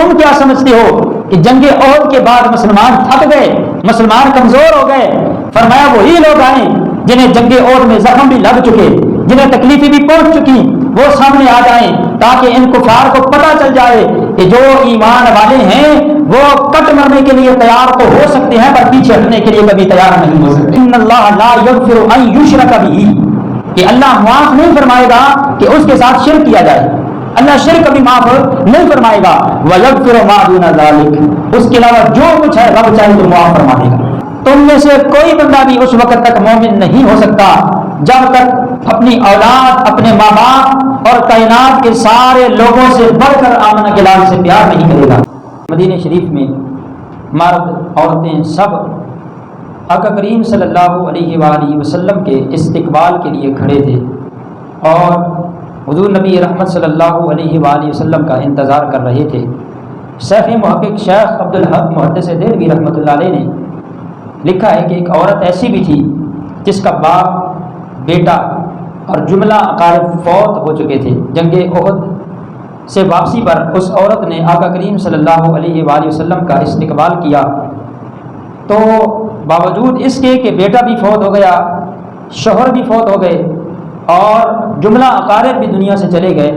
تم کیا سمجھتے ہو کہ جنگ احد کے بعد مسلمان تھک گئے، مسلمان کمزور ہو گئے؟ فرمایا وہی لوگ آئیں جنہیں جنگ احد میں زخم بھی لگ چکے، جنہیں تکلیفیں بھی پہنچ چکی، وہ سامنے آ جائیں تاکہ ان کفار کو پتہ چل جائے کہ جو ایمان والے ہیں وہ کٹ مرنے کے لیے تیار تو ہو سکتے ہیں پر پیچھے ہٹنے کے لیے کبھی تیار نہیں ہو سکتے۔ ان اللہ لا یغفر ان یشرک بہ، کہ اللہ معاف نہیں فرمائے گا کہ اس کے ساتھ شرک کیا جائے، اللہ شرک کبھی معاف نہیں فرمائے گا۔ وَيَغْفِرُ مَا دُونَ ذَلِكَ، اس کے علاوہ جو کچھ ہے رب چاہے تو معاف فرما دے گا۔ تم میں سے کوئی بندہ بھی اس وقت تک مومن نہیں ہو سکتا جب تک اپنی اولاد، اپنے ماں باپ اور کائنات کے سارے لوگوں سے بڑھ کر آمنہ کے لال سے پیار نہیں کرے گا۔ مدینہ شریف میں مرد عورتیں سب آقا کریم صلی اللہ علیہ وآلہ وسلم کے استقبال کے لیے کھڑے تھے اور حضور نبی رحمت صلی اللہ علیہ وآلہ وسلم کا انتظار کر رہے تھے۔ شیخ محقق شیخ عبدالحق محدث دہلوی رحمۃ اللہ علیہ نے لکھا ہے کہ ایک عورت ایسی بھی تھی جس کا باپ، بیٹا اور جملہ اقارب فوت ہو چکے تھے۔ جنگ احد سے واپسی پر اس عورت نے آقا کریم صلی اللہ علیہ وآلہ وسلم کا استقبال کیا، تو باوجود اس کے کہ بیٹا بھی فوت ہو گیا، شوہر بھی فوت ہو گئے اور جملہ اقارب بھی دنیا سے چلے گئے،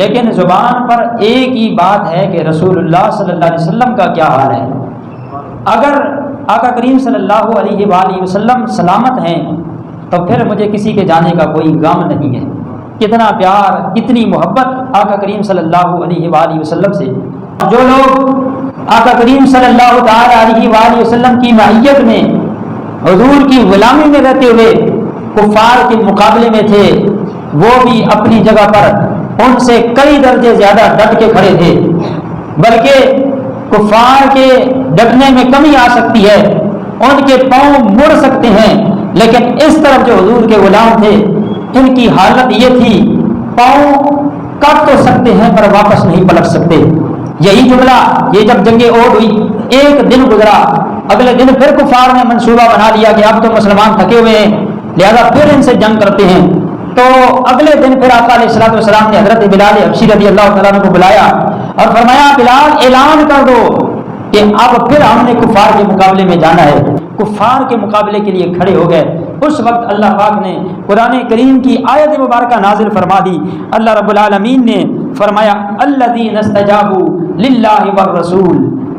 لیکن زبان پر ایک ہی بات ہے کہ رسول اللہ صلی اللہ علیہ وسلم کا کیا حال ہے۔ اگر آقا کریم صلی اللہ علیہ وآلہ وسلم سلامت ہیں تو پھر مجھے کسی کے جانے کا کوئی غم نہیں ہے۔ کتنا پیار، کتنی محبت آقا کریم صلی اللہ علیہ وآلہ وسلم سے۔ جو لوگ آقا کریم صلی اللہ تعالی علیہ وآلہ وسلم کی معیت میں، حضور کی غلامی میں رہتے ہوئے کفار کے مقابلے میں تھے، وہ بھی اپنی جگہ پر ان سے کئی درجے زیادہ ڈٹ کے کھڑے تھے، بلکہ کفار کے ڈٹنے میں کمی آ سکتی ہے، ان کے پاؤں مڑ سکتے ہیں، لیکن اس طرف جو حضور کے غلام تھے ان کی حالت یہ تھی، پاؤں کٹ تو سکتے ہیں پر واپس نہیں پلٹ سکتے۔ یہی جملہ یہ جب جنگ احد ہوئی، ایک دن گزرا، اگلے دن پھر کفار نے منصوبہ بنا لیا کہ اب تو مسلمان تھکے ہوئے ہیں لہذا پھر ان سے جنگ کرتے ہیں، تو اگلے دن پھر آقا علیہ الصلوۃ والسلام نے حضرت بلال حبشی رضی اللہ تعالیٰ عنہ کو بلایا اور فرمایا بلال اعلان کر دو کہ اب پھر ہم نے کفار کے مقابلے میں جانا ہے۔ کفار کے مقابلے کے لیے کھڑے ہو گئے۔ اس وقت اللہ پاک نے قرآن کریم کی آیت مبارکہ نازل فرما دی۔ اللہ رب العالمین نے فرمایا الذین استجابوا للہ والرسول،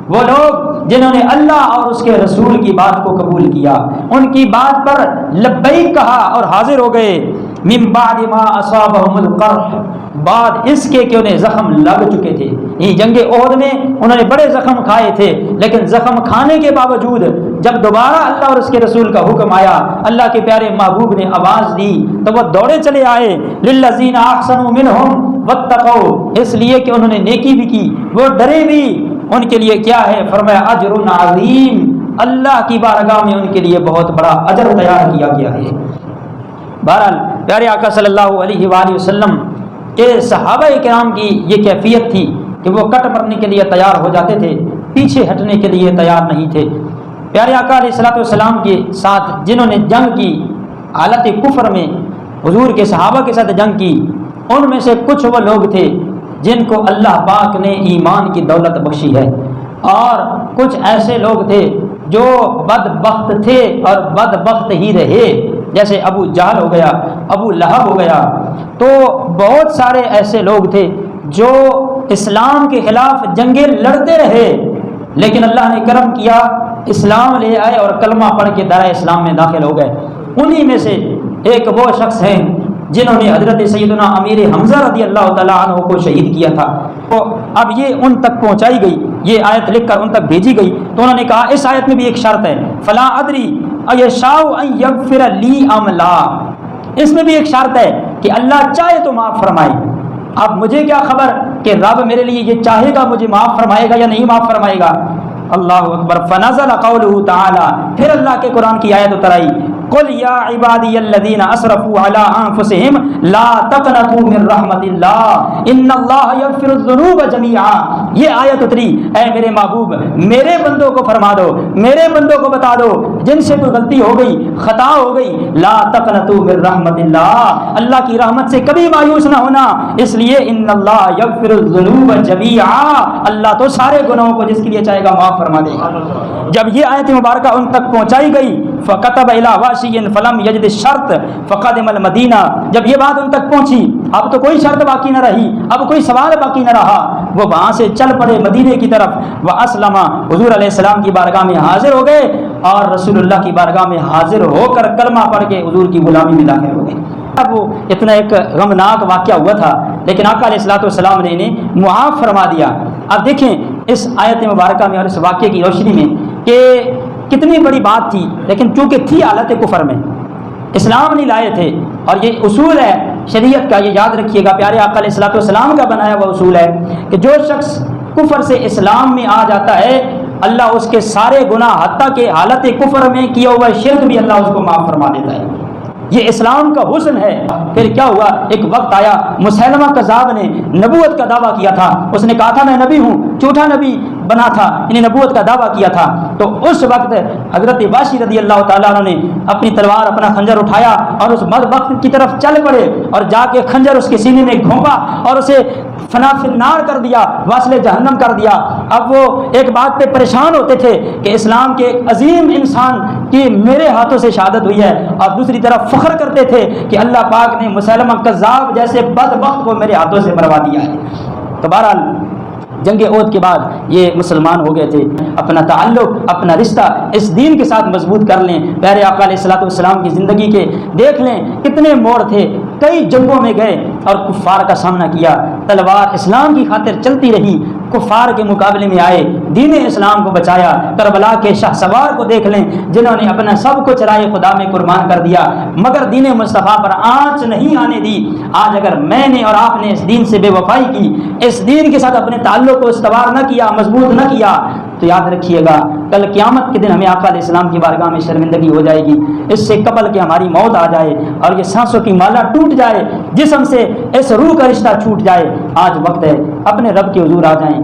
وہ لوگ جنہوں نے اللہ اور اس کے رسول کی بات کو قبول کیا، ان کی بات پر لبیک کہا اور حاضر ہو گئے، من بعد ما اصابهم القرح، بعد اس کے کہ انہیں زخم لگ چکے تھے۔ یہ جنگ احد میں انہوں نے بڑے زخم کھائے تھے، لیکن زخم کھانے کے باوجود جب دوبارہ اللہ اور اس کے رسول کا حکم آیا، اللہ کے پیارے محبوب نے آواز دی تو وہ دوڑے چلے آئے، للذین احسنوا منہم واتقوا، اس لیے کہ انہوں نے نیکی بھی کی، وہ ڈرے بھی، ان کے لیے کیا ہے؟ فرمایا اجر عظیم، اللہ کی بارگاہ میں ان کے لیے بہت بڑا اجر تیار کیا گیا ہے۔ بہرحال پیارے آقا صلی اللہ علیہ وآلہ وسلم کے صحابہ کرام کی یہ کیفیت تھی کہ وہ کٹ مرنے کے لیے تیار ہو جاتے تھے، پیچھے ہٹنے کے لیے تیار نہیں تھے۔ پیارے آقا علیہ الصلوۃ والسلام کے ساتھ جنہوں نے جنگ کی حالت کفر میں، حضور کے صحابہ کے ساتھ جنگ کی، ان میں سے کچھ وہ لوگ تھے جن کو اللہ پاک نے ایمان کی دولت بخشی ہے، اور کچھ ایسے لوگ تھے جو بدبخت تھے اور بدبخت ہی رہے، جیسے ابو جہل ہو گیا، ابو لہب ہو گیا۔ تو بہت سارے ایسے لوگ تھے جو اسلام کے خلاف جنگیں لڑتے رہے، لیکن اللہ نے کرم کیا، اسلام لے آئے اور کلمہ پڑھ کے دائرہ اسلام میں داخل ہو گئے۔ انہی میں سے ایک وہ شخص ہیں جنہوں نے حضرت سیدنا امیر حمزہ رضی اللہ تعالیٰ عنہ کو شہید کیا تھا۔ تو اب یہ ان تک پہنچائی گئی، یہ آیت لکھ کر ان تک بھیجی گئی، تو انہوں نے کہا اس آیت میں بھی ایک شرط ہے، فلا ادری ایشاء ان یغفر لی ام لا، اس میں بھی ایک شرط ہے کہ اللہ چاہے تو معاف فرمائے۔ اب مجھے کیا خبر کہ رب میرے لیے یہ چاہے گا مجھے معاف فرمائے گا یا نہیں معاف فرمائے گا۔ اللہ اکبر۔ فنزل قولہ تعالی، پھر اللہ کے قرآن کی آیت اتر آئی، قل یا عبادی الذین اسرفوا علی انفسہم لا تقنطوا من رحمت اللہ ان اللہ یغفر الذنوب جميعا. یہ آیت اتری، اے میرے محبوب میرے بندوں کو فرما دو، میرے بندوں کو بتا دو جن سے کوئی غلطی ہو گئی، خطا ہو گئی، لا تقنطوا من رحمت اللہ، اللہ کی رحمت سے کبھی مایوس نہ ہونا، اس لیے ان اللہ یغفر الذنوب جميعا، اللہ تو سارے گناہوں کو جس کے لیے چاہے گا معاف فرما دے گا. جب یہ آیت مبارکہ ان تک پہنچائی گئی فَكَتَبَ إِلَىٰ وَاشِيٍ فَلَمْ يَجِدِ الشَّرْطَ فَقَدِمَ الْمَدِينَ، جب یہ بات ان تک پہنچی اب تو کوئی شرط باقی نہ رہی، اب کوئی سوال باقی نہ رہا، وہ وہاں سے چل پڑے مدینے کی طرف. وَأَسْلَمَ، حضور علیہ السلام کی بارگاہ میں حاضر ہو گئے اور رسول اللہ کی بارگاہ میں حاضر ہو کر کلمہ پڑھ کے حضور کی غلامی میں داخل ہو گئے. اب وہ اتنا ایک غمناک واقعہ ہوا تھا لیکن آقا علیہ الصلوۃ والسلام نے انہیں معاف فرما دیا. اب دیکھیں اس آیت مبارکہ میں اور اس واقعے کی روشنی میں کہ کتنی بڑی بات تھی، لیکن چونکہ تھی حالت کفر میں، اسلام نہیں لائے تھے. اور یہ اصول ہے شریعت کا، یہ یاد رکھیے گا، پیارے آقا علیہ الصلوۃ والسلام کا بنایا ہوا اصول ہے کہ جو شخص کفر سے اسلام میں آ جاتا ہے اللہ اس کے سارے گناہ حتیٰ کہ حالت کفر میں کیا ہوا شرک بھی اللہ اس کو معاف فرما دیتا ہے. یہ اسلام کا حسن ہے. پھر کیا ہوا، ایک وقت آیا مسیلمہ کذاب نے نبوت کا دعویٰ کیا تھا، اس نے کہا تھا میں نبی ہوں، جھوٹا نبی بنا تھا، انہیں نبوت کا دعویٰ کیا تھا. تو اس وقت حضرت واشی رضی اللہ تعالیٰ عنہ نے اپنی تلوار اپنا خنجر اٹھایا اور اس بدبخت کی طرف چل پڑے اور جا کے خنجر اس کے سینے میں گھونپا اور اسے فنا فی النار کر دیا، واصل جہنم کر دیا. اب وہ ایک بات پہ پریشان ہوتے تھے کہ اسلام کے ایک عظیم انسان کی میرے ہاتھوں سے شہادت ہوئی ہے، اور دوسری طرف فخر کرتے تھے کہ اللہ پاک نے مسیلمہ کذاب جیسے بدبخت کو میرے ہاتھوں سے مروا دیا ہے. تو بہرحال جنگ احد کے بعد یہ مسلمان ہو گئے تھے. اپنا تعلق، اپنا رشتہ اس دین کے ساتھ مضبوط کر لیں. پیارے آقا علیہ الصلوۃ والسلام کی زندگی کے دیکھ لیں کتنے موڑ تھے، کئی جنگوں میں گئے اور کفار کا سامنا کیا، تلوار اسلام کی خاطر چلتی رہی، کفار کے مقابلے میں آئے، دین اسلام کو بچایا. کربلا کے شاہ سوار کو دیکھ لیں جنہوں نے اپنا سب کچھ رائے خدا میں قربان کر دیا مگر دین مصطفیٰ پر آنچ نہیں آنے دی. آج اگر میں نے اور آپ نے اس دین سے بے وفائی کی، اس دین کے ساتھ اپنے تعلق کو استوار نہ کیا، مضبوط نہ کیا، تو یاد رکھیے گا کل قیامت کے دن ہمیں آقا علیہ السلام کی بارگاہ میں شرمندگی ہو جائے گی. اس سے قبل کہ ہماری موت آ جائے اور یہ سانسوں کی مالا ٹوٹ جائے، جسم سے اس روح کا رشتہ چھوٹ جائے، آج وقت ہے اپنے رب کے حضور آ جائیں.